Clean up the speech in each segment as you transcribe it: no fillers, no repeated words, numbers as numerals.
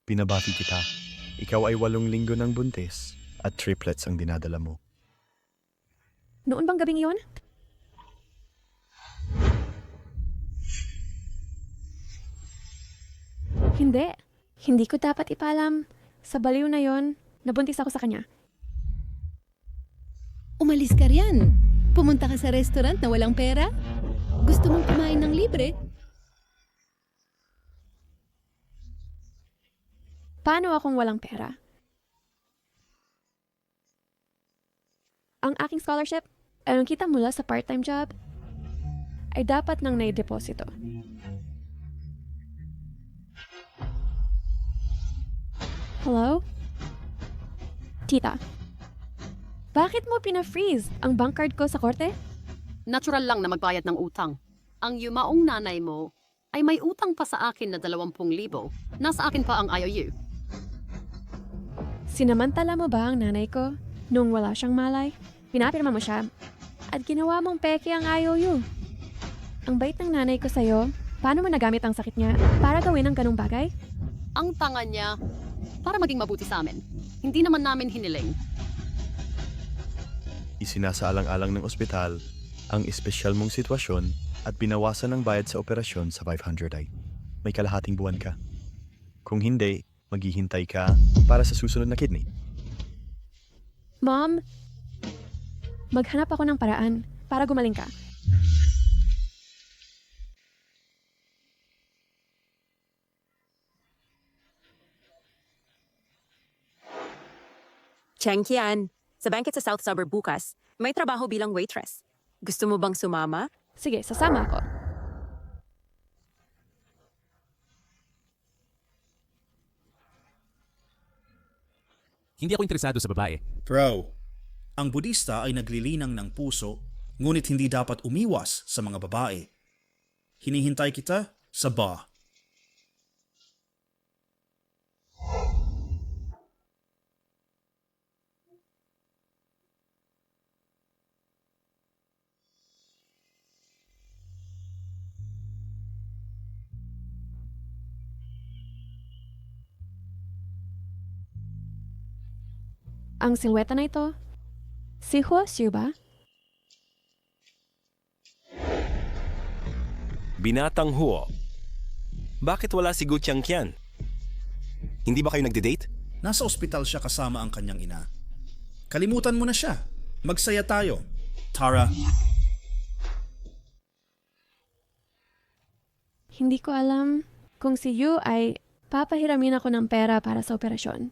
Pinabati kita. Ikaw ay 8 linggo ng buntis at triplets ang dinadala mo. Noon bang gabing iyon? Hindi. Hindi ko dapat ipalam. Sa baliw na yon, nabuntis ako sa kanya. Umalis ka riyan. Pumunta ka sa restaurant na walang pera. Gusto mong kumain ng libre? Paano akong walang pera? Ang aking scholarship, ang kita mula sa part-time job, ay dapat nang naideposito. Hello? Tita, bakit mo pina-freeze ang bank card ko sa korte? Natural lang na magbayad ng utang. Ang yumaong nanay mo ay may utang pa sa akin na 20,000. Nasa akin pa ang IOU. Sinamantala mo ba ang nanay ko nung wala siyang malay? Pinapirma mo siya at ginawa mong peke ang IOU. Ang bait ng nanay ko sa'yo, paano mo nagamit ang sakit niya para gawin ang ganung bagay? Ang tanga niya para maging mabuti sa amin. Hindi naman namin hiniling. Isinasaalang-alang ng ospital ang espesyal mong sitwasyon at binawasan ng bayad sa operasyon sa 500 ay may kalahating buwan ka. Kung hindi, maghihintay ka para sa susunod na kidney. Mom, maghanap ako ng paraan para gumaling ka. Cheng Kian, sa banquet sa South Suburb bukas, may trabaho bilang waitress. Gusto mo bang sumama? Sige, sasama ako. Hindi ako interesado sa babae. Bro, ang Budista ay naglilinang ng puso, ngunit hindi dapat umiwas sa mga babae. Hinihintay kita sa bar. Ang silweta na ito, si Huo Xiu ba? Binatang Huo. Bakit wala si Gu Qian? Hindi ba kayo nagde-date? Nasa ospital siya kasama ang kanyang ina. Kalimutan mo na siya. Magsaya tayo. Tara, Hindi ko alam kung si Yu ay papahiramin ako ng pera para sa operasyon.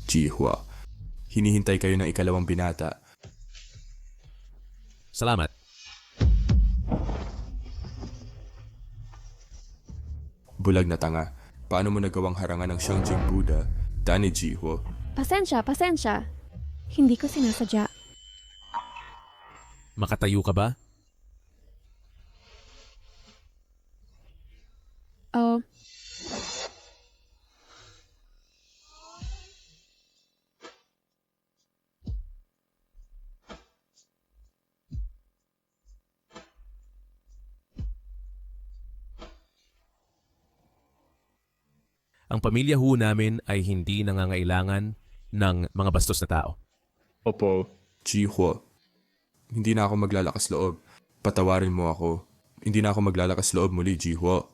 Jihua, hinihintay kayo ng ikalawang binata. Salamat. Bulag na tanga. Paano mo nagawang harangan ng Shangjing Buddha, Dani Jihua? Pasensya, pasensya. Hindi ko sinasadya. Makatayo ka ba? Oh, Ang pamilya ho namin ay hindi nangangailangan ng mga bastos na tao. Opo. Jihua, hindi na ako maglalakas loob. Patawarin mo ako. Hindi na ako maglalakas loob muli, Jihua.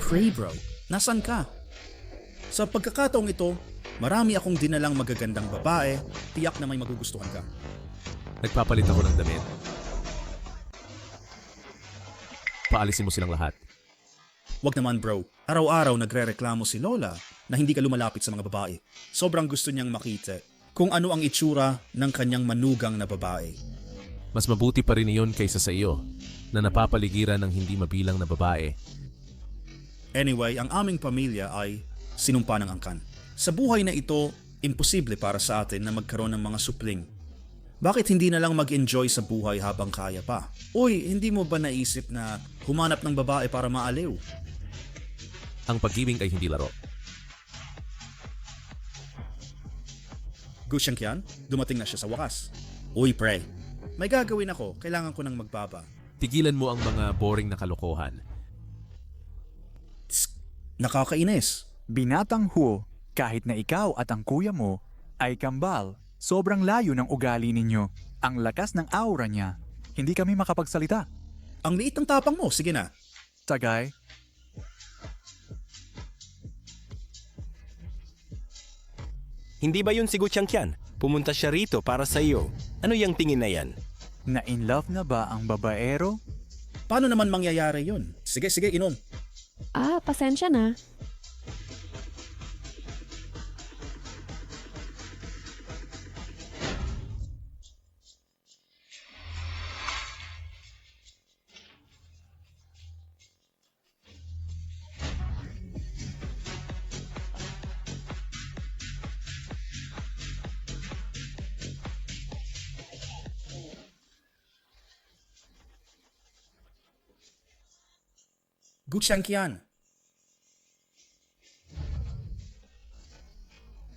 pray bro. Nasaan ka? Sa pagkakataong ito, marami akong dinalang magagandang babae, tiyak na may magugustuhan ka. Nagpapalit ako ng damit. Paalisin mo silang lahat. Wag naman bro, araw-araw nagre-reklamo si Lola na hindi ka lumalapit sa mga babae. Sobrang gusto niyang makita kung ano ang itsura ng kanyang manugang na babae. Mas mabuti pa rin iyon kaysa sa iyo na napapaligiran ng hindi mabilang na babae. Anyway, ang aming pamilya ay sinumpa ng angkan. Sa buhay na ito, imposible para sa atin na magkaroon ng mga supling. Bakit hindi na lang mag-enjoy sa buhay habang kaya pa? Uy, hindi mo ba naisip na humanap ng babae para maaliw? Ang pag-ibig ay hindi laro. Gu Xiangqian, dumating na siya sa wakas. Uy, pre. May gagawin ako. Kailangan ko ng magbaba. Tigilan mo ang mga boring na kalokohan. Nakakainis. Binatang Huo, kahit na ikaw at ang kuya mo ay kambal, sobrang layo ng ugali ninyo. Ang lakas ng aura niya. Hindi kami makapagsalita. Ang liit ng tapang mo. Sige na. Tagay, Hindi ba yun si Gu Qian? Pumunta siya rito para sa iyo. Ano yung tingin na yan? na in love na ba ang babaero? Paano naman mangyayari yun? Sige, inom. Pasensya na. Gu Qiangqian.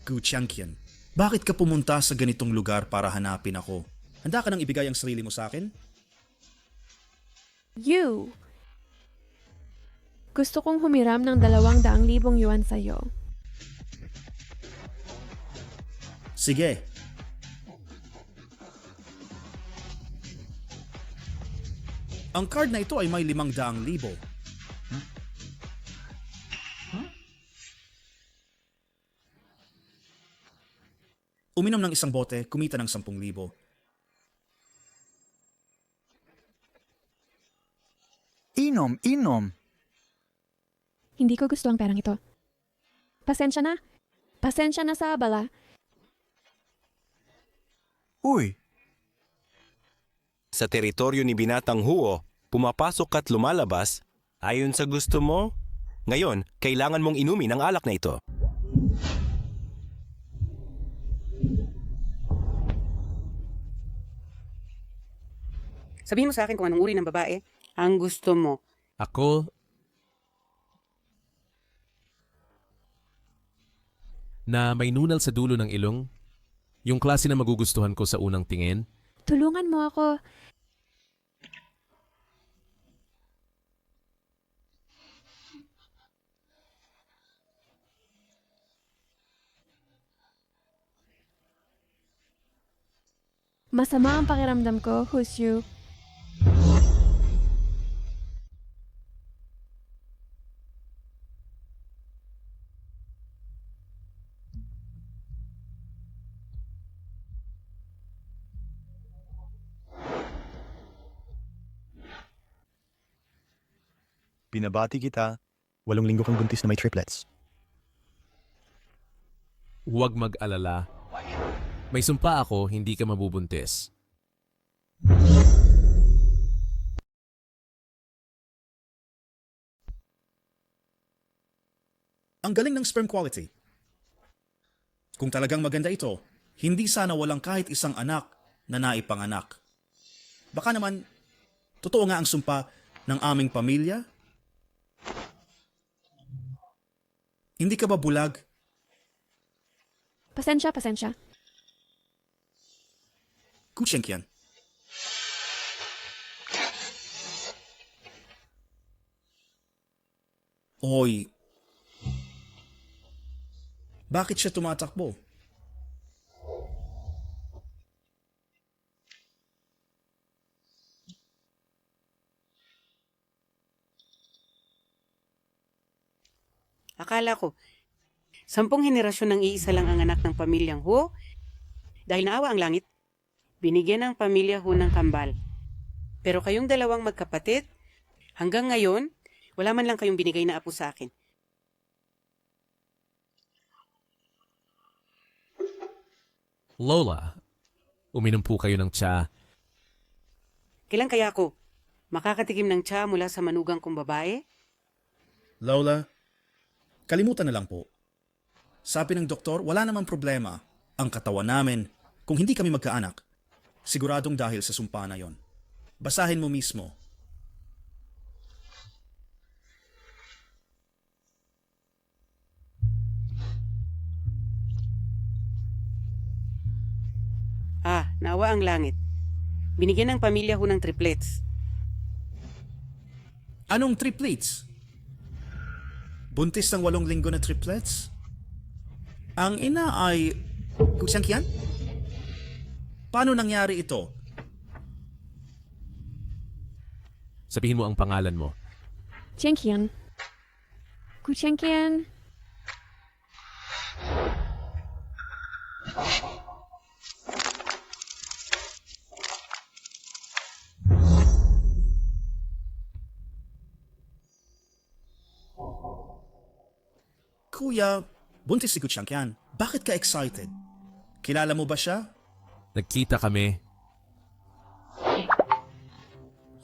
Gu Qiangqian, bakit ka pumunta sa ganitong lugar para hanapin ako? Handa ka nang ibigay ang sarili mo sa akin? You! Gusto kong humiram ng 200,000 yuan sa'yo. Sige. Ang card na ito ay may 500,000. Uminom ng isang bote, kumita ng 10,000. Inom. Hindi ko gusto ang perang ito. Pasensya na. Pasensya na sa abala. Uy, Sa teritoryo ni Binatang Huo, pumapasok at lumalabas ayon sa gusto mo? Ngayon, kailangan mong inumin ang alak na ito. Sabihin mo sa akin kung anong uri ng babae ang gusto mo. Ako, na may nunal sa dulo ng ilong, yung klase na magugustuhan ko sa unang tingin. Tulungan mo ako. Masama ang pakiramdam ko, Husyu. Binabati kita, 8 linggo kang buntis na may triplets. Huwag mag-alala. May sumpa ako, hindi ka mabubuntis. Ang galing ng sperm quality. Kung talagang maganda ito, hindi sana walang kahit isang anak na naipanganak. Baka naman, totoo nga ang sumpa ng aming pamilya? Hindi ka ba bulag? Pasensya. Gu Qiangqian. Oy. Bakit siya tumatakbo? Akala ko, 10 henerasyon ng iisa lang ang anak ng pamilyang Huo. Dahil naawa ang langit, binigyan ng pamilya Huo ng kambal. Pero kayong dalawang magkapatid, hanggang ngayon, wala man lang kayong binigay na apo sa akin. Lola, uminom po kayo ng tsa. Kailan kaya ako makakatikim ng tsa mula sa manugang kong babae? Lola, kalimutan na lang po. Sabi ng doktor, wala namang problema ang katawan namin kung hindi kami magkaanak. Siguradong dahil sa sumpa na yon. Basahin mo mismo. Nawa ang langit. Binigyan ng pamilya ho ng triplets. Anong triplets? Buntis ng 8 linggo na triplets? Ang ina ay Kuchangkian? Paano nangyari ito? Sabihin mo ang pangalan mo. Jianqian. Gu Jianqian. Kuya, buntis si Kuchangkian. Bakit ka excited? Kilala mo ba siya? Nagkita kami.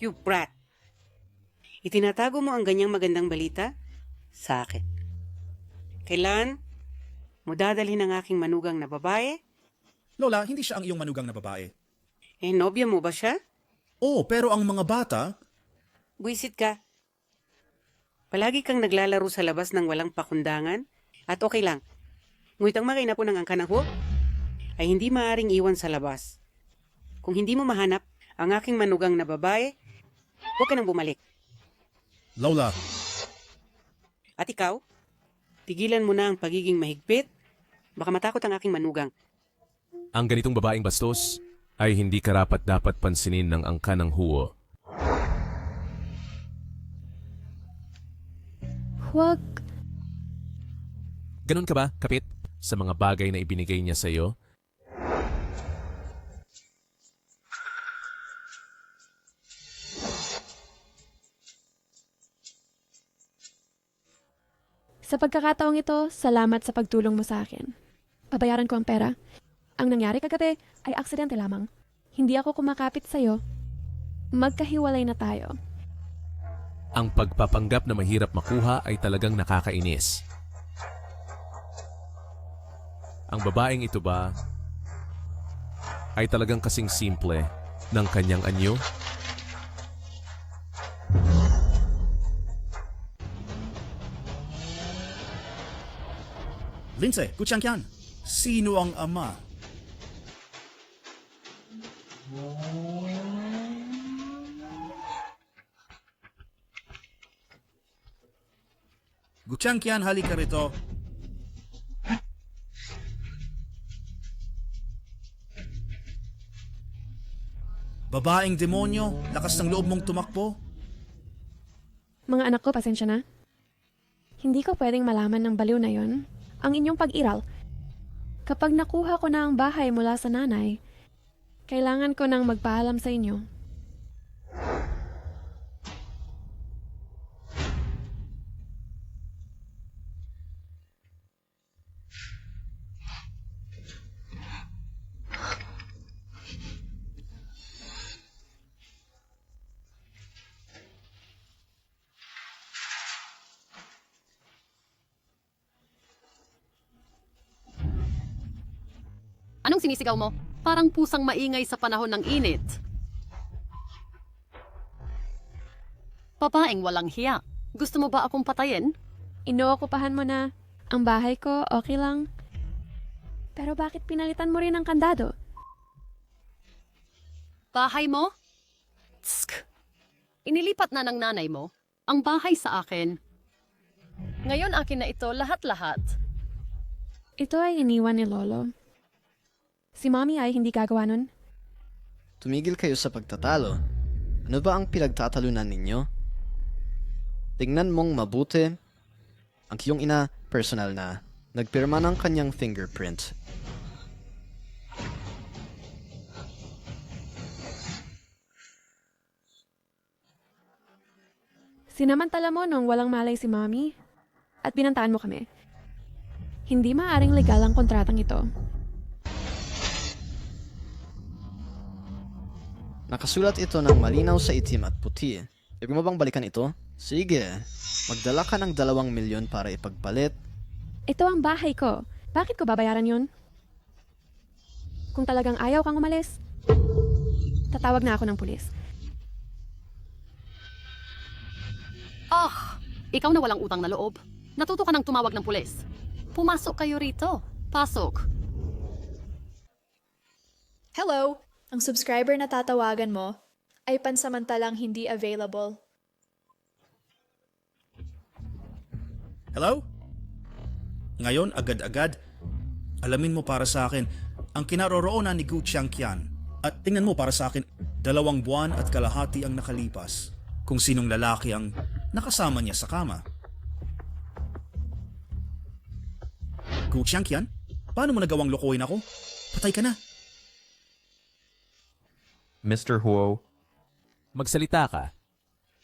You brat. Itinatago mo ang ganyang magandang balita sa akin. Kailan mo dadalhin ang aking manugang na babae? Lola, hindi siya ang iyong manugang na babae. Nobya mo ba siya? Oo, pero ang mga bata... Buisit ka. Palagi kang naglalaro sa labas ng walang pakundangan at okay lang. Ngunit ang makaina po ng angka ng ho ay hindi maaring iwan sa labas. Kung hindi mo mahanap ang aking manugang na babae, huwag ka nang bumalik. Lola. At ikaw, tigilan mo na ang pagiging mahigpit. Baka matakot ang aking manugang. Ang ganitong babaeng bastos ay hindi karapat-dapat pansinin ng angka ng huwo. Huwag. Ganon ka ba, kapit, sa mga bagay na ibinigay niya sa iyo? Sa pagkakataong ito, salamat sa pagtulong mo sa akin. Babayaran ko ang pera. Ang nangyari kagabi ay aksidente lamang. Hindi ako kumakapit sa'yo. Magkahiwalay na tayo. Ang pagpapanggap na mahirap makuha ay talagang nakakainis. Ang babaeng ito ba ay talagang kasing simple ng kanyang anyo? Lindsay, Kuchangkian, sino ang ama? Kuchangkian, halika rito. Babaeng demonyo, lakas ng loob mong tumakbo. Mga anak ko, pasensya na. Hindi ko pwedeng malaman ng baliw na yon ang inyong pag-iral. Kapag nakuha ko na ang bahay mula sa nanay, kailangan ko nang magpaalam sa inyo. Anong sinisigaw mo? Parang pusang maingay sa panahon ng init. Babaeng walang hiya. Gusto mo ba akong patayin? Inookupahan mo na. Ang bahay ko, okay lang. Pero bakit pinalitan mo rin ang kandado? Bahay mo? Tsk. Inilipat na ng nanay mo ang bahay sa akin. Ngayon akin na ito lahat-lahat. Ito ay iniwan ni Lolo. Si Mommy ay hindi gagawa nun. Tumigil kayo sa pagtatalo. Ano ba ang pinagtatalunan ninyo? Tingnan mong mabuti. Ang iyong ina, personal na. Nagpirma ng kanyang fingerprint. Sinamantala mo nung walang malay si Mommy at binantaan mo kami. Hindi maaring legal ang kontratang ito. Nakasulat ito ng malinaw sa itim at puti. Ibig mo bang balikan ito? Sige. Magdala ka ng 2 milyon para ipagpalit. Ito ang bahay ko. Bakit ko babayaran yun? Kung talagang ayaw kang umalis, tatawag na ako ng pulis. Ikaw na walang utang na loob. Natuto ka ng tumawag ng pulis. Pumasok kayo rito. Pasok. Hello! Ang subscriber na tatawagan mo ay pansamantalang hindi available. Hello? Ngayon, agad-agad, alamin mo para sa akin ang kinaroroonan ni Gu Qiangqian at tingnan mo para sa akin 2 buwan at kalahati ang nakalipas kung sinong lalaki ang nakasama niya sa kama. Gu Qiangqian, paano mo nagawang lokohin ako? Patay ka na. Mr. Huo, Magsalita ka.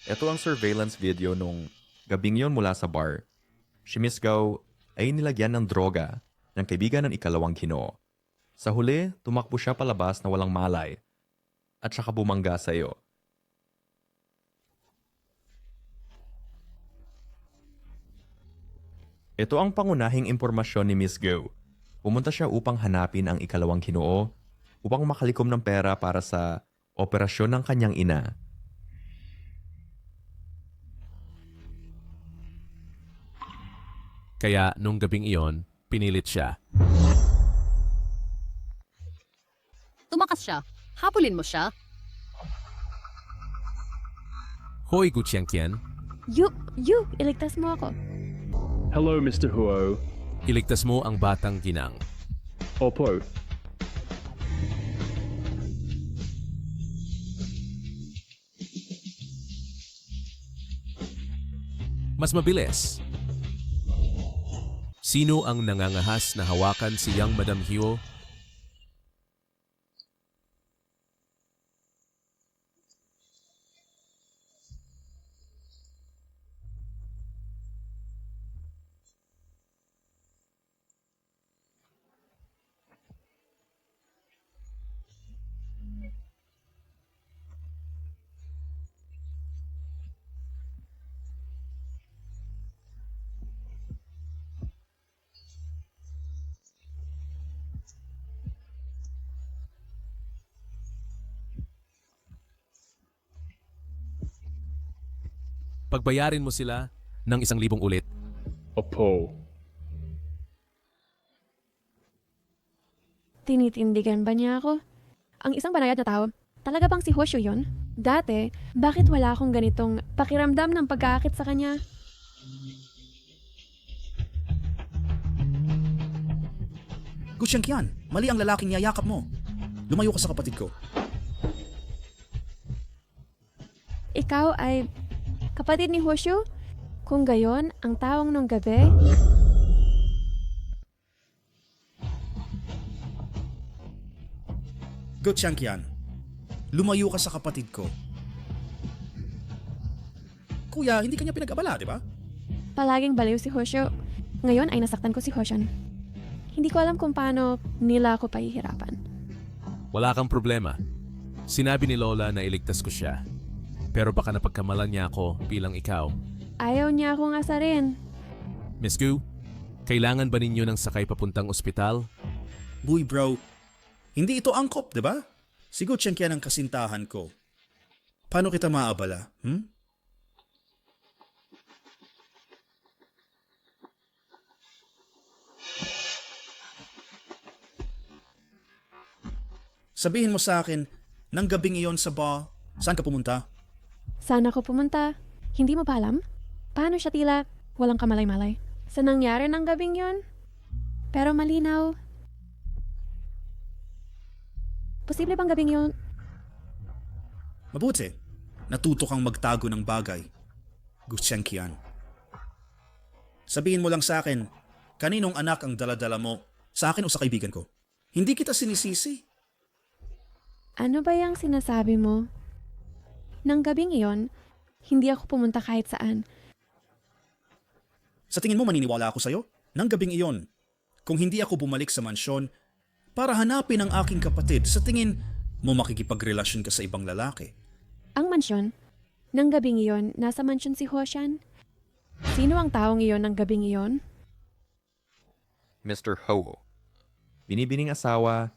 ito ang surveillance video nung gabing yon mula sa bar. Si Miss Gao ay nilagyan ng droga ng kaibigan ng ikalawang Ginoo. Sa huli, tumakbo siya palabas na walang malay at saka bumangga sa iyo. Ito ang pangunahing impormasyon ni Miss Gao. Pumunta siya upang hanapin ang ikalawang Ginoo upang makalikom ng pera para sa operasyon ng kanyang ina. Kaya nung gabing iyon, pinilit siya. Tumakas siya. Habulin mo siya. Hoy, Gu Qiangqian. You! Iligtas mo ako. Hello, Mr. Huo. Iligtas mo ang batang ginang. Opo. Mas mabilis. Sino ang nangangahas na hawakan si Yang Madam Huo? Pagbayarin mo sila ng 1,000 ulit. Opo. Tinitindigan ba niya ako? Ang isang banayad na tao, talaga bang si Hoshu yun? Dati, bakit wala akong ganitong pakiramdam ng pagkaakit sa kanya? Gu Qiangqian, mali ang lalaking niyayakap mo. Lumayo ka sa kapatid ko. Ikaw ay kapatid ni Hoshu? Kung gayon, ang tawang nung gabi, Gu Qiangqian, lumayo ka sa kapatid ko. Kuya, hindi kanya pinag-abala, di ba? palaging baliw si Hoshu. Ngayon ay nasaktan ko si Hoshan. Hindi ko alam kung paano nila ako pahihirapan. Wala kang problema. Sinabi ni Lola na iligtas ko siya. Pero baka napagkamalan niya ako bilang ikaw. Ayaw niya akong asarin. Miss Gu, kailangan ba ninyo ng sakay papuntang ospital? Buy bro, hindi ito angkop, di ba? Si Gu Qiangqian ang kasintahan ko. Paano kita maabala? Sabihin mo sa akin, nang gabing iyon sa bar, saan ka pumunta? Saan ako pumunta? Hindi mo pa alam? Paano siya tila walang kamalay-malay? Sa nangyari ng gabing yon? Pero malinaw. Posible bang gabing yon? Mabuti, natuto kang magtago ng bagay. Gu Qiangqian. Sabihin mo lang sa akin, kaninong anak ang daladala mo? Sa akin o sa kaibigan ko? Hindi kita sinisisi. Ano ba yung sinasabi mo? Nang gabing iyon, hindi ako pumunta kahit saan. Sa tingin mo maniniwala ako sa'yo? Nang gabing iyon, kung hindi ako bumalik sa mansyon para hanapin ang aking kapatid, sa tingin mo makikipagrelasyon ka sa ibang lalaki. Ang mansyon? Nang gabing iyon, nasa mansyon si Hoshan? Sino ang taong iyon ng gabing iyon? Mr. Ho. Binibining asawa.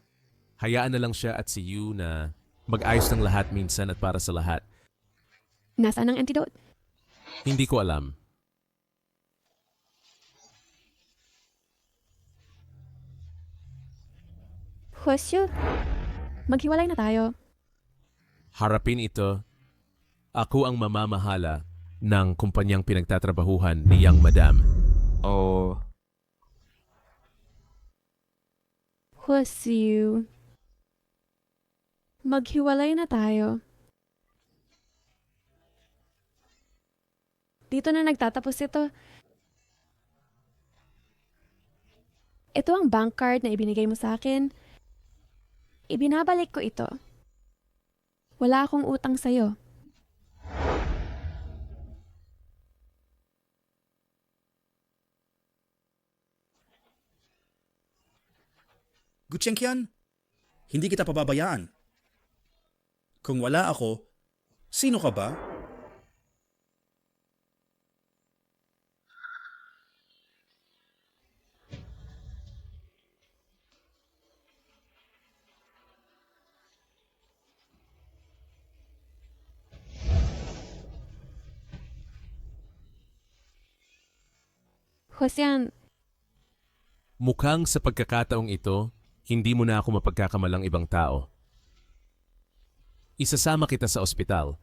Hayaan na lang siya at si Yu na mag-ayos ng lahat minsan at para sa lahat. Nasaan ang antidote? Hindi ko alam. Hwasyo, maghiwalay na tayo. Harapin ito. Ako ang mamamahala ng kumpanyang pinagtatrabahuhan ni Young Madam. Oh, Hwasyo, maghiwalay na tayo. Dito na nagtatapos ito. Ito ang bank card na ibinigay mo sa akin. Ibinabalik ko ito. Wala akong utang sa'yo. Gutschenkyan, hindi kita pababayaan. Kung wala ako, sino ka ba? Hwasyan, Mukhang sa pagkakataong ito, hindi mo na ako mapagkakamalang ibang tao. Isasama kita sa ospital.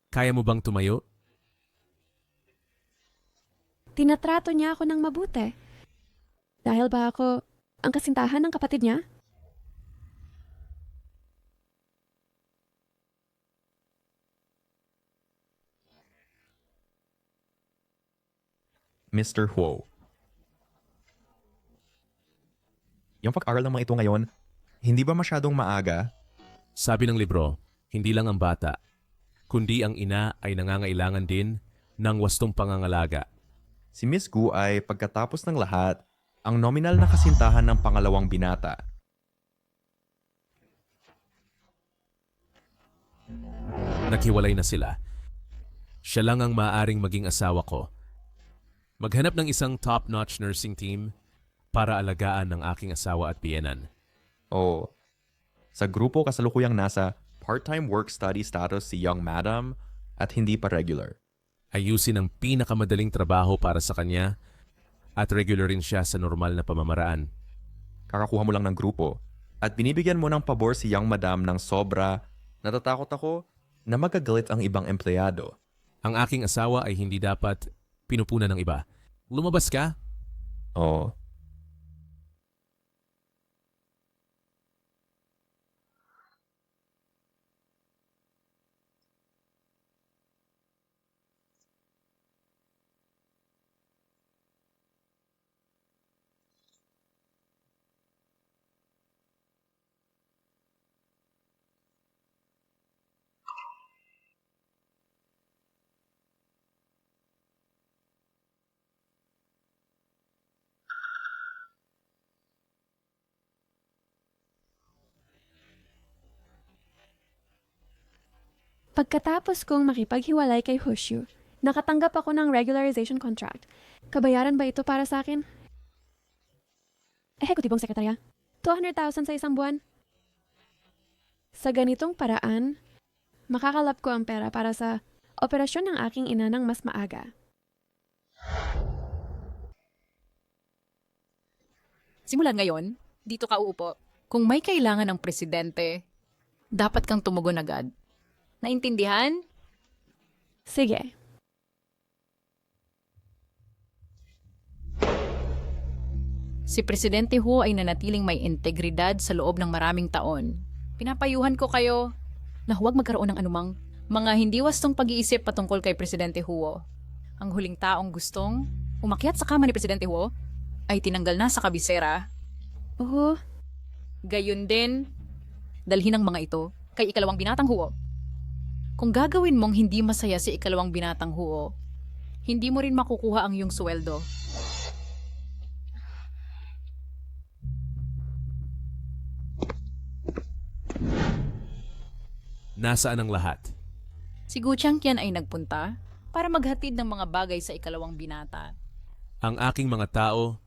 Kaya mo bang tumayo? tinatrato niya ako ng mabuti. Dahil ba ako ang kasintahan ng kapatid niya? Mr. Huo. Yung pag-aral ng mga ito ngayon, hindi ba masyadong maaga? Sabi ng libro, hindi lang ang bata, kundi ang ina ay nangangailangan din ng wastong pangangalaga. Si Miss Gu ay pagkatapos ng lahat, ang nominal na kasintahan ng pangalawang binata. Naghiwalay na sila. Siya lang ang maaaring maging asawa ko. Maghanap ng isang top-notch nursing team para alagaan ng aking asawa at biyenan. Oo. Sa grupo kasalukuyang nasa part-time work-study status si Young Madam at hindi pa regular. Ayusin ang pinakamadaling trabaho para sa kanya at regular rin siya sa normal na pamamaraan. Kakakuha mo lang ng grupo at binibigyan mo ng pabor si Young Madam ng sobra. Natatakot ako na magagalit ang ibang empleyado. Ang aking asawa ay hindi dapat pinupunan ng iba. Lumabas ka? Oo. Pagkatapos kong makipaghiwalay kay Hushu, nakatanggap ako ng regularization contract. Kabayaran ba ito para sa akin? Ehekutibong sekretarya, 200,000 sa isang buwan. Sa ganitong paraan, makakalap ko ang pera para sa operasyon ng aking ina ng mas maaga. Simulan ngayon, dito ka uupo. Kung may kailangan ng presidente, dapat kang tumugon agad. Naintindihan? Sige. Si Presidente Hu ay nanatiling may integridad sa loob ng maraming taon. Pinapayuhan ko kayo na huwag magkaroon ng anumang mga hindi wastong pag-iisip patungkol kay Presidente Hu. Ang huling taong gustong umakyat sa kama ni Presidente Hu ay tinanggal na sa kabisera. Oo. Gayun din, dalhin ang mga ito kay ikalawang binatang Hu. Kung gagawin mong hindi masaya si ikalawang binatang Hu, hindi mo rin makukuha ang iyong sweldo. Nasaan ang lahat? Si Gu Changqian ay nagpunta para maghatid ng mga bagay sa ikalawang binata. Ang aking mga tao,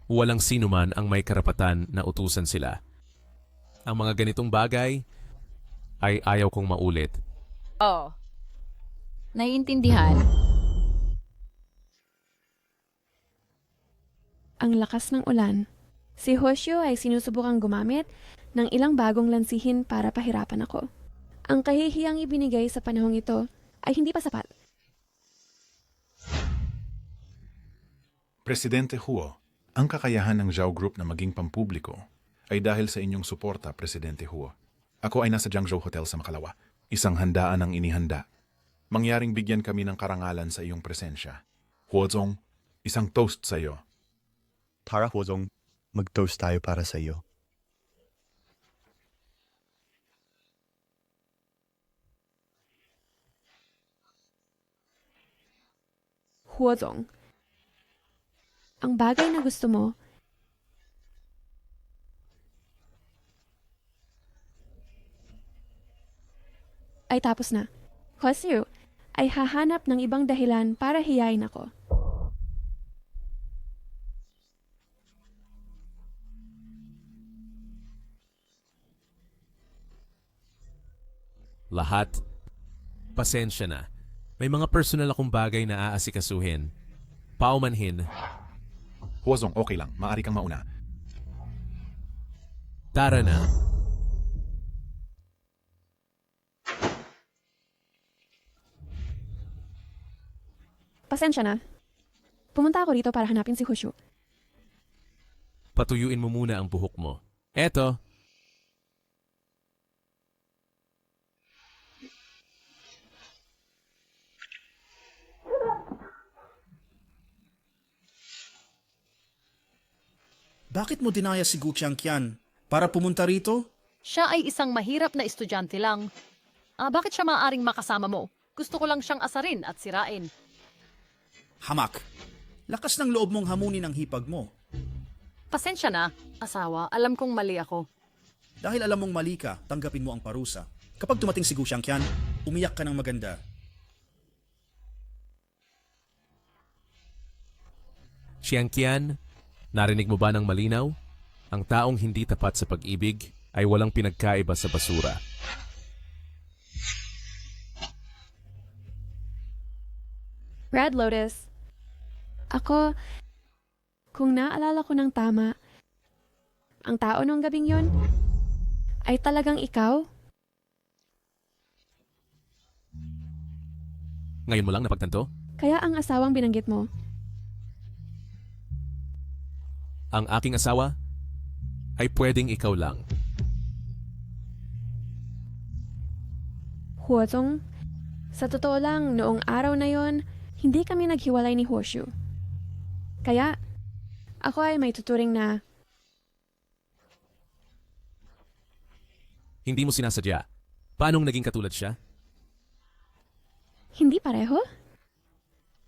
walang sino man ang may karapatan na utusan sila. Ang mga ganitong bagay ay ayaw kong maulit. Oh. Naiintindihan. Ang lakas ng ulan. Si Hoshio ay sinusubukang gumamit ng ilang bagong lansihin para pahirapan ako. Ang kahihiyang ibinigay sa panahong ito ay hindi pa sapat. Presidente Huo, ang kakayahan ng Zhao Group na maging pampubliko ay dahil sa inyong suporta, Presidente Huo. Ako ay nasa Jiangzhou Hotel sa Makalawa. Isang handaan ang inihanda. Mangyaring bigyan kami ng karangalan sa iyong presensya. Huozong, isang toast sa iyo. Tara, Huozong, mag-toast tayo para sa iyo. Huozong. Ang bagay na gusto mo ay tapos na. Hoshio ay hahanap ng ibang dahilan para hiyain ako. Lahat? Pasensya na. May mga personal akong bagay na aasikasuhin. Paumanhin. Huozong, okay lang. Maaari kang mauna. Tara na. Pasensya na. Pumunta ako dito para hanapin si Hoshio. Patuyuin mo muna ang buhok mo. Eto. Bakit mo dinaya si Gu Changqian para pumunta rito? Siya ay isang mahirap na estudyante lang. Bakit siya maaaring makasama mo? Gusto ko lang siyang asarin at sirain. Hamak. Lakas ng loob mong hamunin ang hipag mo. Pasensya na, asawa. Alam kong mali ako. Dahil alam mong mali ka, tanggapin mo ang parusa. Kapag dumating si Gu Changqian, umiyak ka ng maganda. Xiangqian, narinig mo ba ng malinaw? Ang taong hindi tapat sa pag-ibig ay walang pinagkaiba sa basura. Red Lotus. Ako, kung naalala ko ng tama, ang tao nung gabing yon ay talagang ikaw? Ngayon mo lang napagtanto? Kaya ang asawang binanggit mo, Ang aking asawa ay pwedeng ikaw lang. Huozong, sa totoo lang, noong araw na yon, hindi kami naghiwalay ni Hoshio. Kaya, ako ay may tuturing na Hindi mo sinasadya. Paanong naging katulad siya? hindi pareho?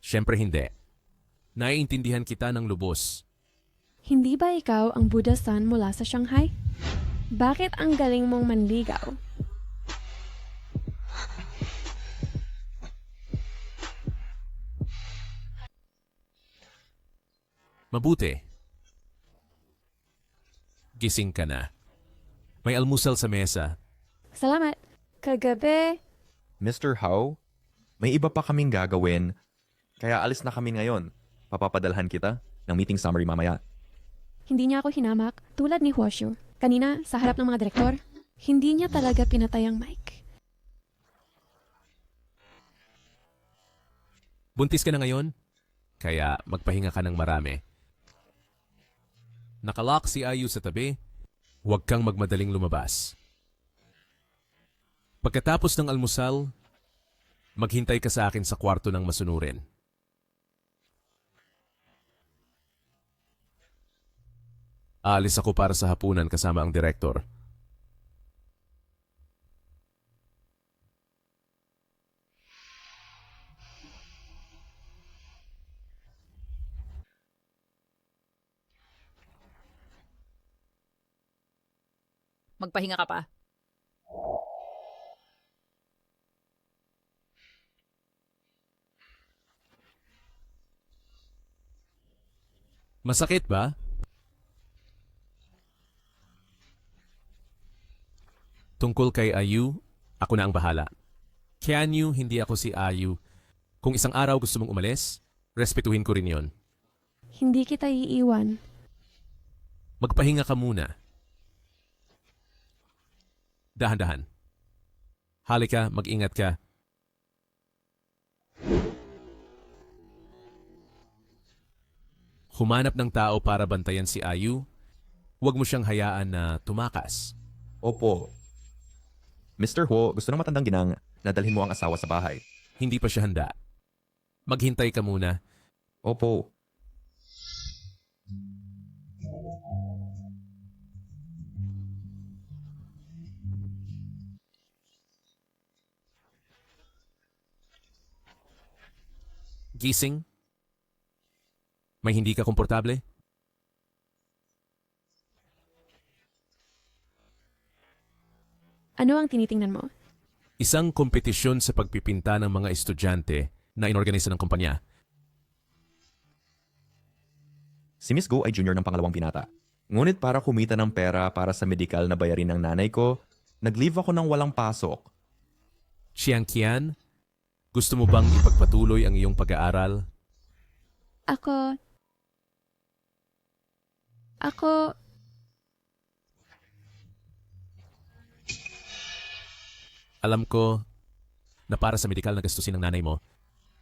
Siyempre hindi. Naiintindihan kita ng lubos. Hindi ba ikaw ang Buddha-san mula sa Shanghai? Bakit ang galing mong manligaw? Mabuti. Gising ka na. May almusal sa mesa. Salamat. Kagabi, Mr. Hao, may iba pa kaming gagawin. Kaya alis na kami ngayon. Papapadalhan kita ng meeting summary mamaya. hindi niya ako hinamak tulad ni Hoshio. Kanina, sa harap ng mga direktor, hindi niya talaga pinatay ang mic. Buntis ka na ngayon? Kaya magpahinga ka ng marami. Nakalock si Ayu sa tabi. Huwag kang magmadaling lumabas. Pagkatapos ng almusal, maghintay ka sa akin sa kwarto ng masunurin. Aalis ako para sa hapunan kasama ang direktor. Magpahinga ka pa. Masakit ba? Tungkol kay Ayu, ako na ang bahala. Kianyu, hindi ako si Ayu. Kung isang araw gusto mong umalis, respetuhin ko rin yon. Hindi kita iiwan. Magpahinga ka muna. Dahan-dahan. Halika, mag-ingat ka. Humanap ng tao para bantayan si Ayu. Huwag mo siyang hayaan na tumakas. Opo. Mr. Huo, gusto ng matandang ginang na dalhin mo ang asawa sa bahay. Hindi pa siya handa. Maghintay ka muna. Opo. Gising? May hindi ka komportable? Ano ang tinitingnan mo? Isang kompetisyon sa pagpipinta ng mga estudyante na inorganisa ng kumpanya. Si Miss Go ay junior ng pangalawang binata. Ngunit para kumita ng pera para sa medikal na bayarin ng nanay ko, nag-leave ako ng walang pasok. Chiang Kian, gusto mo bang ipagpatuloy ang iyong pag-aaral? Ako... Alam ko na para sa medikal na gastusin ng nanay mo,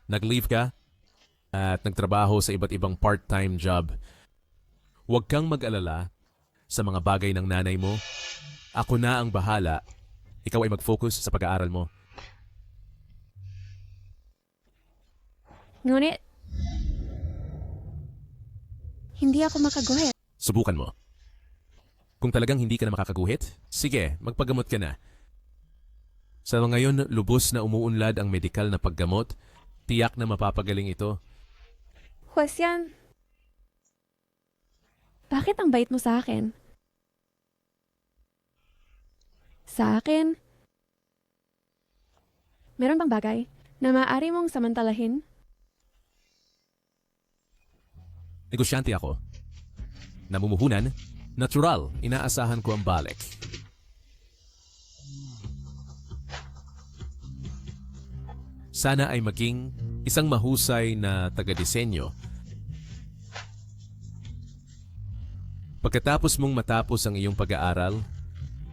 nag-leave ka at nagtrabaho sa iba't ibang part-time job. Huwag kang mag-alala sa mga bagay ng nanay mo. Ako na ang bahala. Ikaw ay mag-focus sa pag-aaral mo. Ngunit, hindi ako makaguhit. Subukan mo. Kung talagang hindi ka na makakaguhit, sige, magpagamot ka na. Sa ngayon, lubos na umuunlad ang medikal na paggamot. Tiyak na mapapagaling ito. Huwasyan, bakit ang bait mo sa akin? Sa akin? Meron bang bagay na maaari mong samantalahin? Negosyante ako. Namumuhunan, natural, inaasahan ko ang balik. Sana ay maging isang mahusay na taga-disenyo. Pagkatapos mong matapos ang iyong pag-aaral,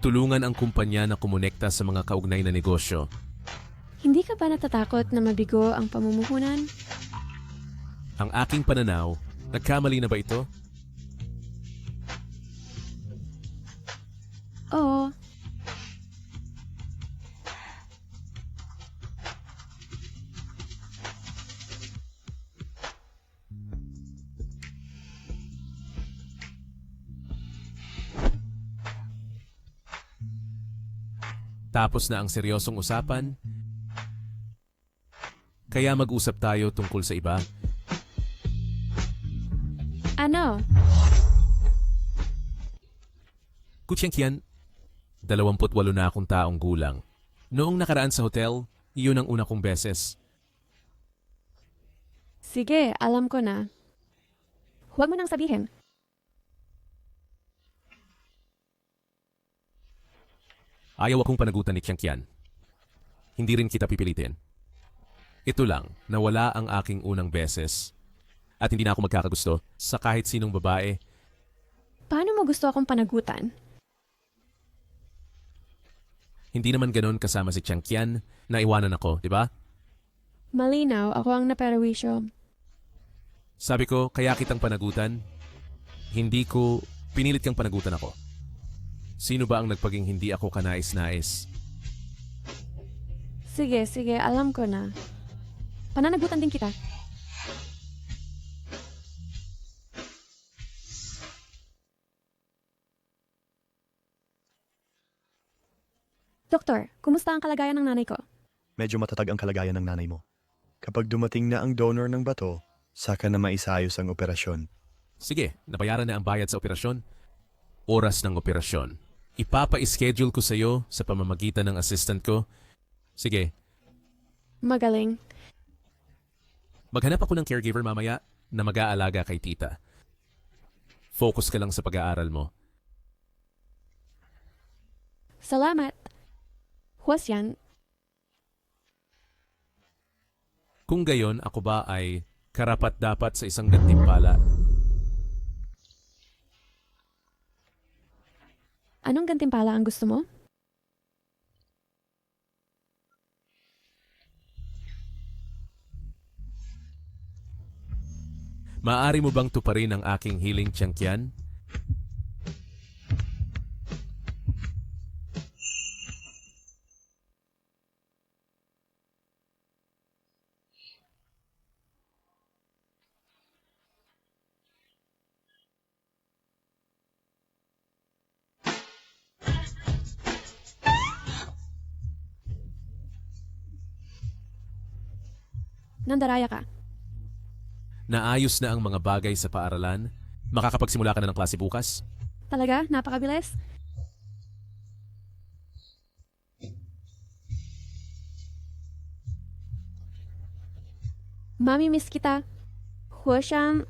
tulungan ang kumpanya na kumonekta sa mga kaugnay na negosyo. Hindi ka ba natatakot na mabigo ang pamumuhunan? Ang aking pananaw, nagkamali na ba ito? Oo. Tapos na ang seryosong usapan, kaya mag-usap tayo tungkol sa iba. Ano? Kucheng Kian, 28 na akong taong gulang. Noong nakaraan sa hotel, iyon ang una kong beses. Sige, alam ko na. Huwag mo nang sabihin. Ayaw akong panagutan ni Chiang Kian. Hindi rin kita pipilitin. Ito lang, nawala ang aking unang beses. At hindi na ako magkakagusto sa kahit sinong babae. Paano mo gusto akong panagutan? Hindi naman ganon kasama si Chiang Kian na iwanan ako, di ba? Malinaw, ako ang naperawisyo. Sabi ko, kaya kitang panagutan. Hindi ko pinilit kang panagutan ako. Sino ba ang nagpaging hindi ako kanais-nais? Sige, alam ko na. Pananagutan din kita. Doktor, kumusta ang kalagayan ng nanay ko? Medyo matatag ang kalagayan ng nanay mo. Kapag dumating na ang donor ng bato, saka na maisayos ang operasyon. Sige, nabayaran na ang bayad sa operasyon. Oras ng operasyon. Ipapa-schedule ko sa iyo sa pamamagitan ng assistant ko. Sige. Magaling. Maghanap ako ng caregiver mamaya na mag-aalaga kay tita. Focus ka lang sa pag-aaral mo. Salamat. Hwasyan, Kung gayon, ako ba ay karapat-dapat sa isang gantimpala? anong gantimpala ang gusto mo? Maaari mo bang tuparin ang aking hiling tiyangkyan? Nandaraya ka. Naayos na ang mga bagay sa paaralan? Makakapagsimula ka na ng klase bukas? Talaga? Napakabilis? Mami, miss kita. Hwasyan,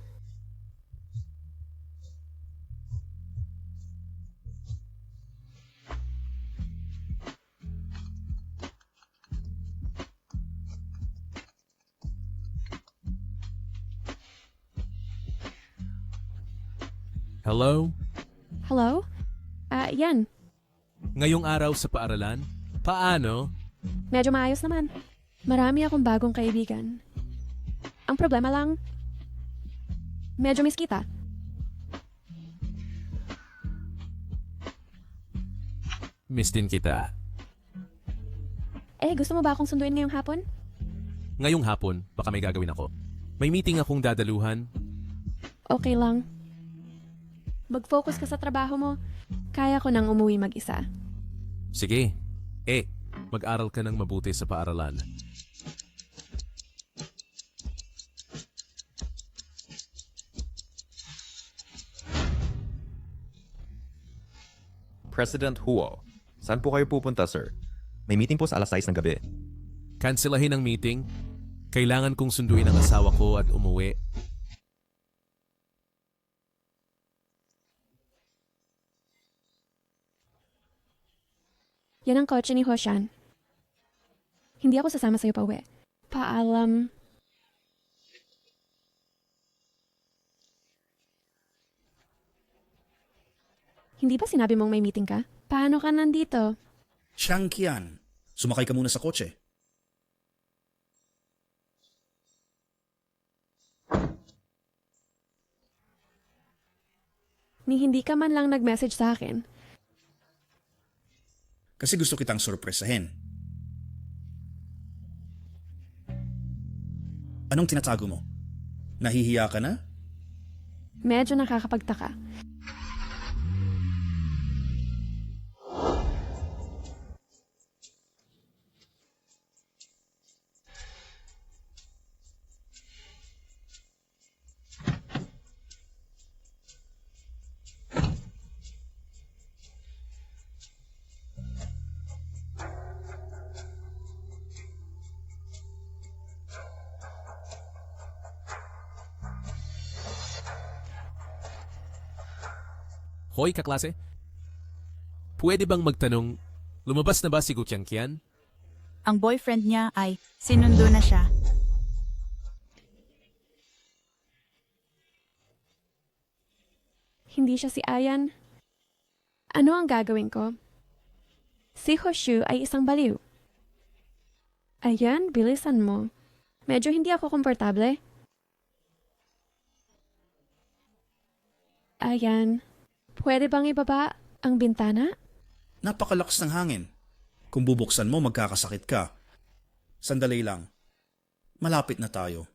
Hello? hello? Yan. Ngayong araw sa paaralan? Paano? Medyo maayos naman. Marami akong bagong kaibigan. Ang problema lang, medyo miss kita. Miss din kita. Gusto mo ba akong sunduin ngayong hapon? Ngayong hapon, baka may gagawin ako. May meeting akong dadaluhan. Okay lang. Mag-focus ka sa trabaho mo. Kaya ko nang umuwi mag-isa. Sige. Mag-aral ka ng mabuti sa paaralan. President Huo, saan po kayo pupunta, sir? May meeting po sa alas 6 ng gabi. Kanselahin ang meeting. Kailangan kong sunduin ang asawa ko at umuwi. Yan ang kotse ni Hoshan. Hindi ako sasama sa'yo pa uwi. Paalam. Hindi ba sinabi mong may meeting ka? Paano ka nandito? Qian, sumakay ka muna sa kotse. Ni hindi ka man lang nag-message sa akin. Kasi gusto kitang sorpresahin. Anong tinatago mo? Nahihiya ka na? Medyo nakakapagtaka. Hoy, kaklase. Pwede bang magtanong, lumabas na ba si Gu Tiangqian? Ang boyfriend niya ay sinundo na siya. Hindi siya si Ayan. Ano ang gagawin ko? Si Hoshu ay isang baliw. Ayan, bilisan mo. Medyo hindi ako komportable. Ayan, pwede bang ibaba ang bintana? Napakalakas ng hangin. Kung bubuksan mo, magkakasakit ka. Sandali lang. Malapit na tayo.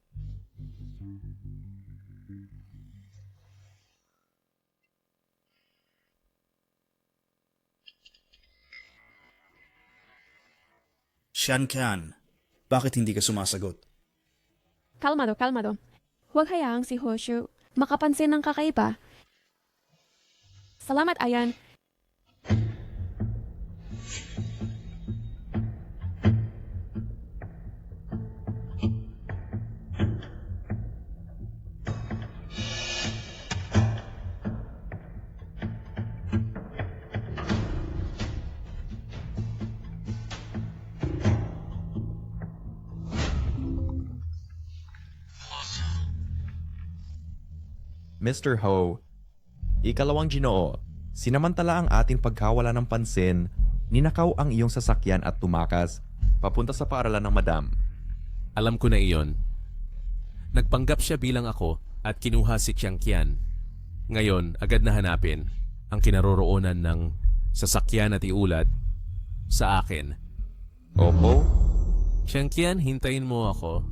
Qian, bakit hindi ka sumasagot? Kalmado, kalmado. Huwag hayaang si Hoshu makapansin ng kakaiba. Salamat, Ayan. Mr. Ho, ikalawang Ginoo, sinamantala ang ating pagkawala ng pansin, ninakaw ang iyong sasakyan at tumakas, papunta sa paaralan ng madam. Alam ko na iyon. Nagpanggap siya bilang ako at kinuha si Chiang Qian. Ngayon, agad na hanapin ang kinaroroonan ng sasakyan at iulat sa akin. Opo? Chiang Qian, hintayin mo ako.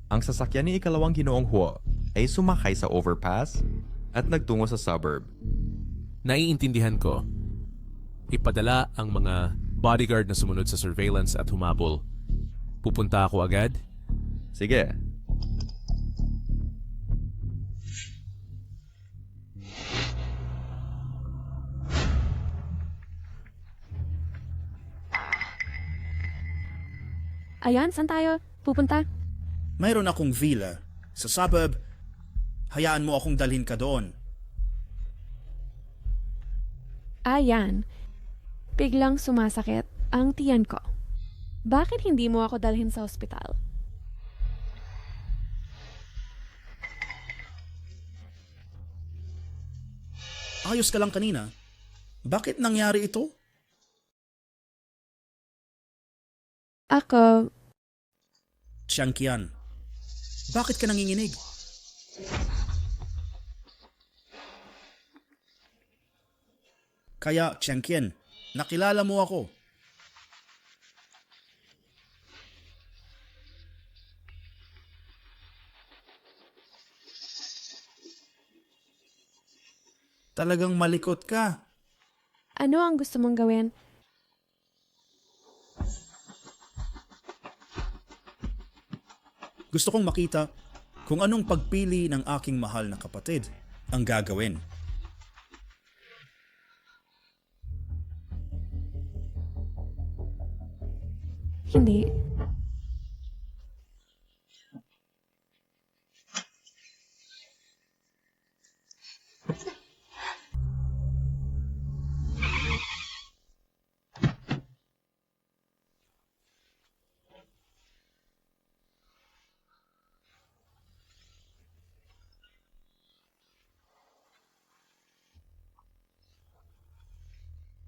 Ang sasakyan ni ikalawang Ginoong Huo ay sumakay sa overpass at nagtungo sa suburb. Naiintindihan ko. Ipadala ang mga bodyguard na sumunod sa surveillance at humabol. Pupunta ako agad? Sige. Ayan, saan tayo pupunta? Mayroon akong villa sa suburb. Hayaan mo akong dalhin ka doon. Ayan. Biglang sumasakit ang tiyan ko. Bakit hindi mo ako dalhin sa ospital? Ayos ka lang kanina. Bakit nangyari ito? Ako, Chiang Qian, bakit ka nanginginig? Kaya, Chiang Qian, nakilala mo ako. Talagang malikot ka. ano ang gusto mong gawin? Gusto kong makita kung anong pagpili ng aking mahal na kapatid ang gagawin. Hindi.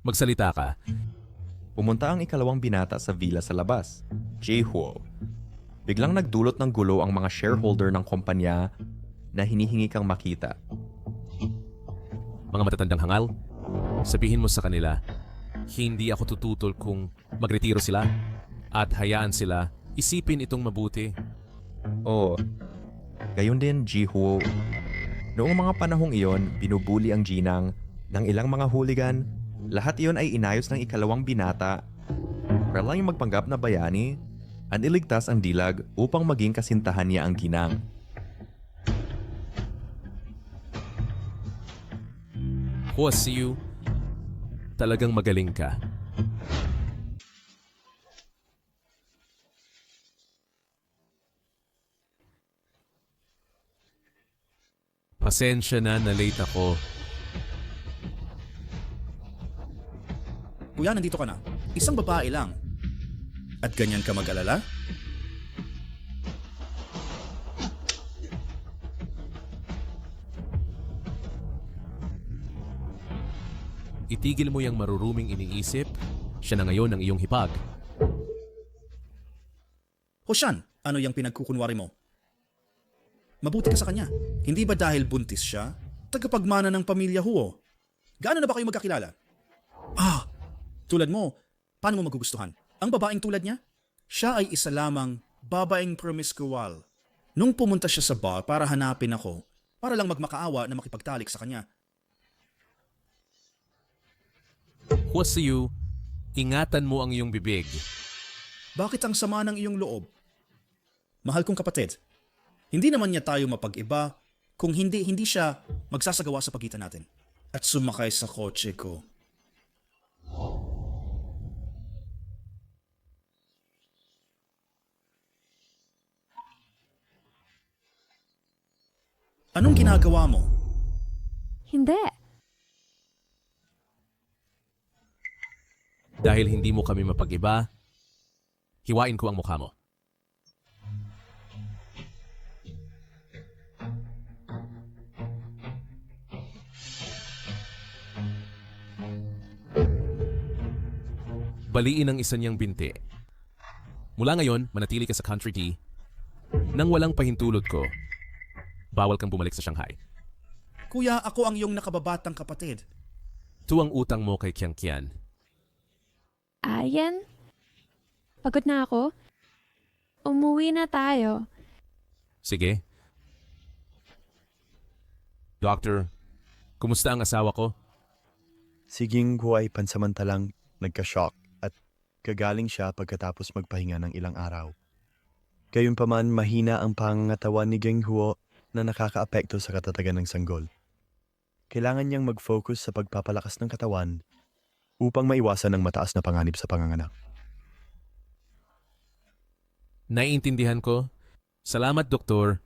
Magsalita ka. Pumunta ang ikalawang binata sa villa sa labas, Jae-Huo. Biglang nagdulot ng gulo ang mga shareholder ng kumpanya na hinihingi kang makita. Mga matatandang hangal, sabihin mo sa kanila, hindi ako tututol kung magretiro sila at hayaan sila isipin itong mabuti. Oo. Gayon din, Ji-Huo. Noong mga panahong iyon, binubuli ang ginang ng ilang mga hooligan. Lahat iyon ay inayos ng ikalawang binata para lang yung magpanggap na bayani at iligtas ang dilag upang maging kasintahan niya ang ginang. Hua Siu, talagang magaling ka. Pasensya na late ako. Kuya, nandito ka na. Isang babae lang. At ganyan ka mag-alala? Itigil mo yung maruruming iniisip, siya na ngayon ang iyong hipag. Hoshan, ano yung pinagkukunwari mo? Mabuti ka sa kanya. Hindi ba dahil buntis siya? Tagapagmana ng pamilya Huo. Gaano na ba kayo magkakilala? Tulad mo, paano mo magugustuhan? Ang babaeng tulad niya? Siya ay isa lamang babaeng promiscual. Nung pumunta siya sa bar para hanapin ako, para lang magmakaawa na makipagtalik sa kanya. Hua Siu, ingatan mo ang iyong bibig. Bakit ang sama ng iyong loob? Mahal kong kapatid, hindi naman niya tayo mapag-iba kung hindi siya magsasagawa sa pagitan natin at sumakay sa kotse ko. Anong ginagawa mo? Hindi. Dahil hindi mo kami mapag-iba, hiwain ko ang mukha mo. baliin ang isa niyang binti. Mula ngayon, manatili ka sa Country D. Nang walang pahintulot ko, bawal kang bumalik sa Shanghai. Kuya, ako ang iyong nakababatang kapatid. Ito ang utang mo kay Kian Kian. Ayan? Pagod na ako. Umuwi na tayo. Sige. Doctor, kumusta ang asawa ko? Si Ginghua ay pansamantalang nagka-shock at kagaling siya pagkatapos magpahinga ng ilang araw. Gayunpaman, mahina ang pangangatawan ni Ginghua na nakakaapekto sa katatagan ng sanggol. Kailangan niyang mag-focus sa pagpapalakas ng katawan upang maiwasan ang mataas na panganib sa panganganak. Naiintindihan ko. Salamat, Doktor.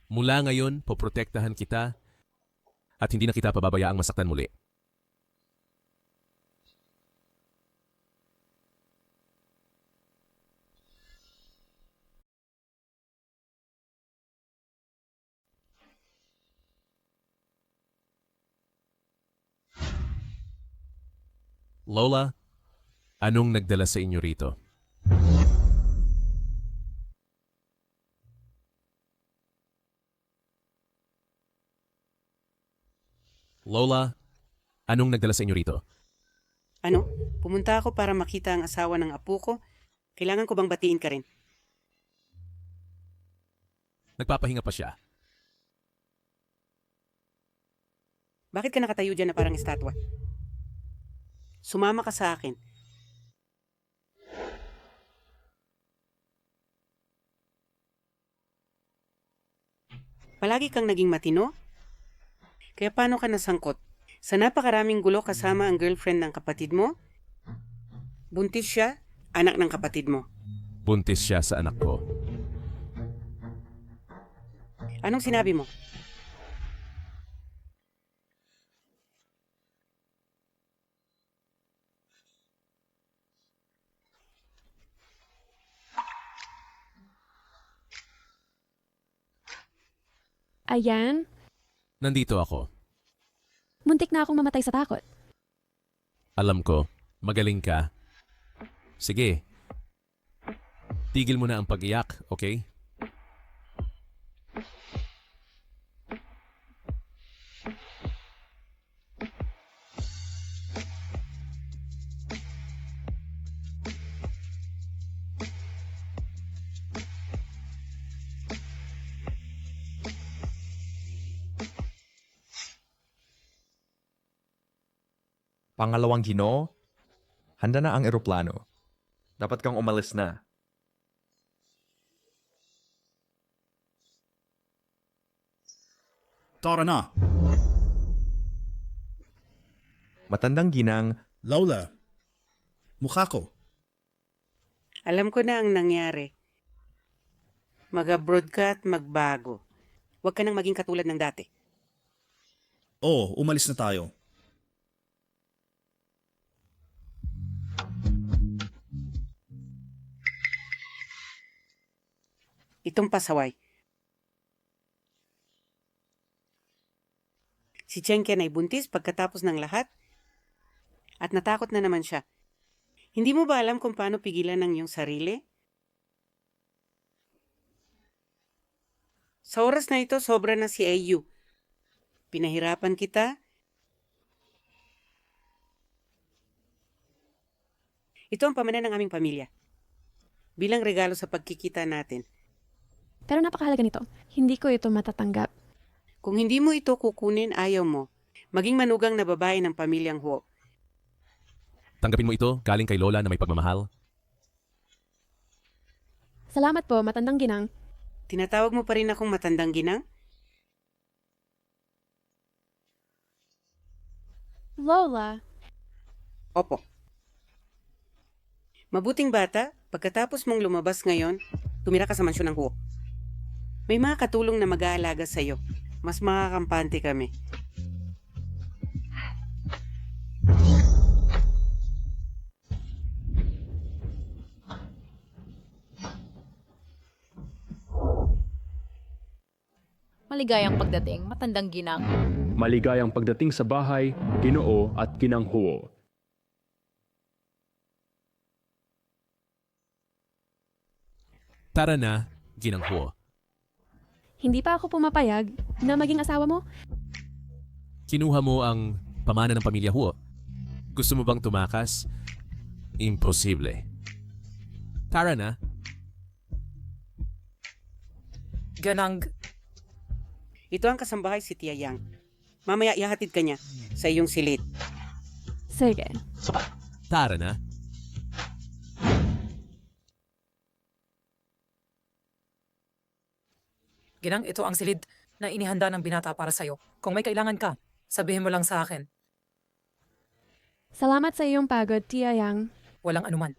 Mula ngayon, poprotektahan kita at hindi na kita pababayaang masaktan muli. Lola, anong nagdala sa inyo rito? Lola, anong nagdala sa inyo rito? Ano? Pumunta ako para makita ang asawa ng apo ko. Kailangan ko bang batiin ka rin? Nagpapahinga pa siya. Bakit ka nakatayo dyan na parang estatwa? Sumama ka sa akin. Palagi kang naging matino? Kaya paano ka nasangkot? Sa napakaraming gulo kasama ang girlfriend ng kapatid mo? Buntis siya, anak ng kapatid mo. Buntis siya sa anak ko. Anong sinabi mo? Ayan, Nandito ako. muntik na akong mamatay sa takot. Alam ko, magaling ka. Sige. Tigil mo na ang pag-iyak, okay? Pangalawang Ginoo, handa na ang eroplano. Dapat kang umalis na. Tara na. Matandang ginang, Lola, mukha ko. Alam ko na ang nangyari. Mag-abroad ka at magbago. Huwag ka nang maging katulad ng dati. Oo, umalis na tayo. Itong pasaway. Si Chenken ay buntis pagkatapos ng lahat at natakot na naman siya. Hindi mo ba alam kung paano pigilan ang iyong sarili? Sa oras na ito, sobra na si AU. Pinahirapan kita. Ito ang pamana ng aming pamilya. Bilang regalo sa pagkikita natin. Pero napakahalaga nito. Hindi ko ito matatanggap. Kung hindi mo ito kukunin, ayaw mo. Maging manugang na babae ng pamilyang Huo. Tanggapin mo ito galing kay Lola na may pagmamahal. Salamat po, matandang ginang. Tinatawag mo pa rin akong matandang ginang? Lola. Opo. Mabuting bata, pagkatapos mong lumabas ngayon, tumira ka sa mansyon ng Huo. May mga katulong na mag-aalaga sa'yo. Mas makakampante kami. Maligayang pagdating, matandang ginang. Maligayang pagdating sa bahay, Ginoo at Ginang Huo. Tara na, Ginang Huo. Hindi pa ako pumapayag na maging asawa mo. Kinuha mo ang pamana ng pamilya Huo. Gusto mo bang tumakas? Imposible. Tara na. Ganang. Ito ang kasambahay si Tia Yang. Mamaya ihahatid ka niya sa iyong silid. Sige. Tara na. Ginang, ito ang silid na inihanda ng binata para sa'yo. Kung may kailangan ka, sabihin mo lang sa akin. Salamat sa iyong pagod, Tia Yang. Walang anuman.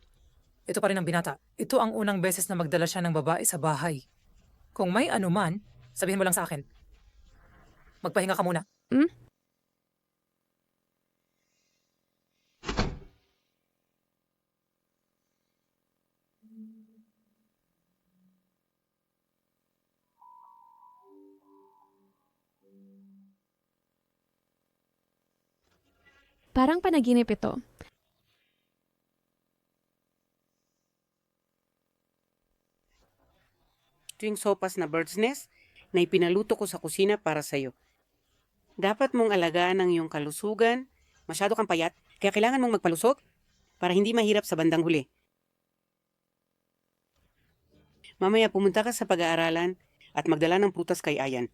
Ito pa rin ang binata. Ito ang unang beses na magdala siya ng babae sa bahay. Kung may anuman, sabihin mo lang sa akin. Magpahinga ka muna. Parang panaginip ito. Ito yung sopas na bird's nest na ipinaluto ko sa kusina para sa'yo. Dapat mong alagaan ang iyong kalusugan. Masyado kang payat, kaya kailangan mong magpalusog para hindi mahirap sa bandang huli. Mamaya pumunta ka sa pag-aaralan at magdala ng prutas kay Ayan.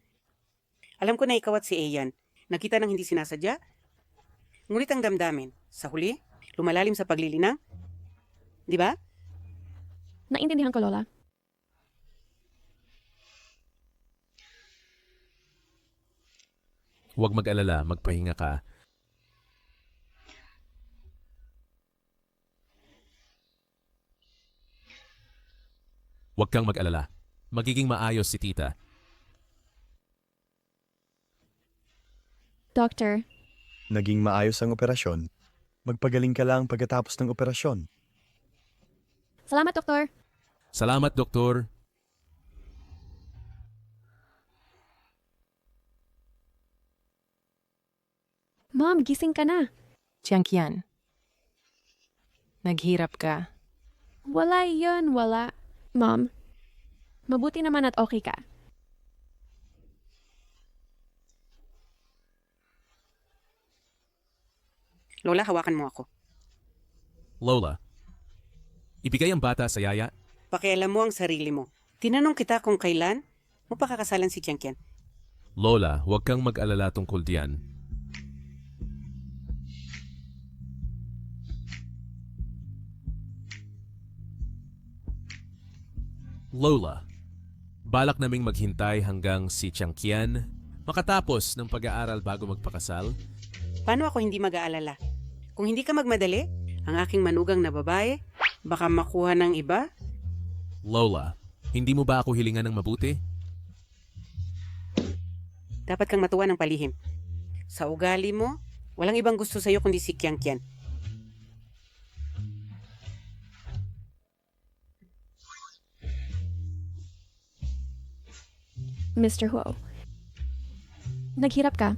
Alam ko na ikaw at si Ayan nakita ng hindi sinasadya. Ngunit ang damdamin, sa huli, lumalalim sa paglilinang. Di ba? Naintindihan ko, Lola. Huwag mag-alala, magpahinga ka. Huwag kang mag-alala. Magiging maayos si tita. Doctor. Naging maayos ang operasyon. Magpagaling ka lang pagkatapos ng operasyon. Salamat, Doktor. Salamat, Doktor. Mom, gising ka na. Tiangkian, naghirap ka. Wala yun, wala. Mom, mabuti naman at okay ka. Lola, hawakan mo ako. Lola, ibigay ang bata sa yaya. Pakialam mo ang sarili mo. Tinanong kita kung kailan mo pakakasalan si Tiangkian. Lola, huwag kang mag-alala tungkol diyan. Lola, balak naming maghintay hanggang si Tiangkian makatapos ng pag-aaral bago magpakasal. Paano ako hindi mag-aalala? Kung hindi ka magmadali, ang aking manugang na babae, baka makuha ng iba? Lola, hindi mo ba ako hilingan ng mabuti? Dapat kang matuwa ng palihim. Sa ugali mo, walang ibang gusto sa'yo kundi si Tiangkian. Mr. Huo. Naghirap ka.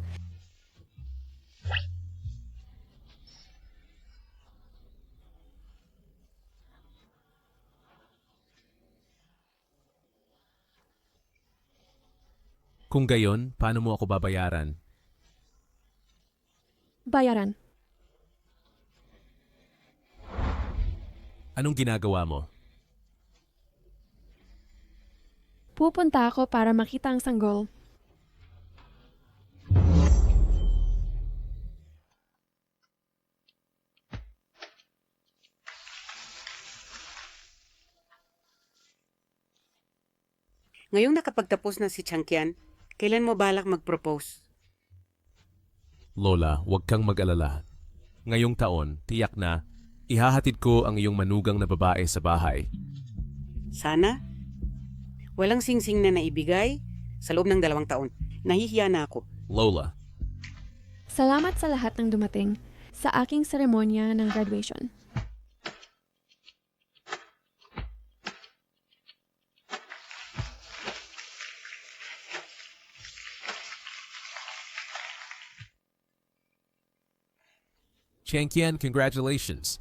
Kung gayon, paano mo ako babayaran? Bayaran. Anong ginagawa mo? Pupunta ako para makita ang sanggol. Ngayong nakapagtapos na si Tiangkian, kailan mo balak mag-propose? Lola, huwag kang mag-alala. Ngayong taon, tiyak na, ihahatid ko ang iyong manugang na babae sa bahay. Sana? Walang singsing na naibigay sa loob ng 2 taon. Nahihiya na ako. Lola, Salamat sa lahat ng dumating sa aking seremonya ng graduation. Chiangqian, congratulations.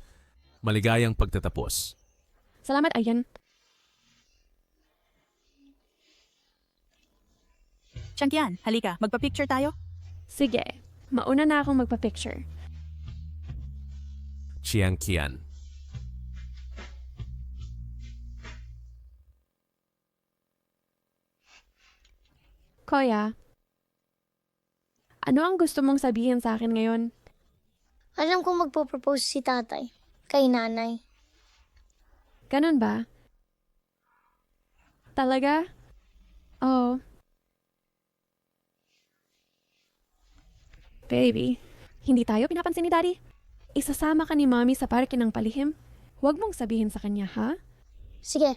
Maligayang pagtatapos. Salamat, Ayan. Chiangqian, halika, magpa-picture tayo? Sige, mauna na akong magpa-picture. Chiangqian. Kuya, ano ang gusto mong sabihin sa akin ngayon? Alam kong magpo-propose si tatay kay nanay. Ganun ba? Talaga? Oh. Baby, hindi tayo pinapansin ni Daddy? Isasama ka ni Mommy sa parke ng palihim? Huwag mong sabihin sa kanya, ha? Sige.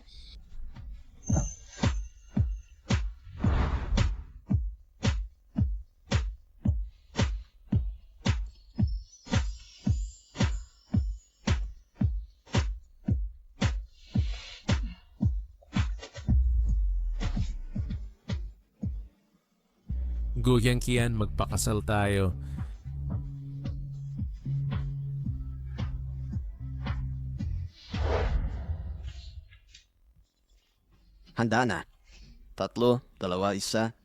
Guyangqian, magpakasal tayo. Handa na. 3, 2, 1.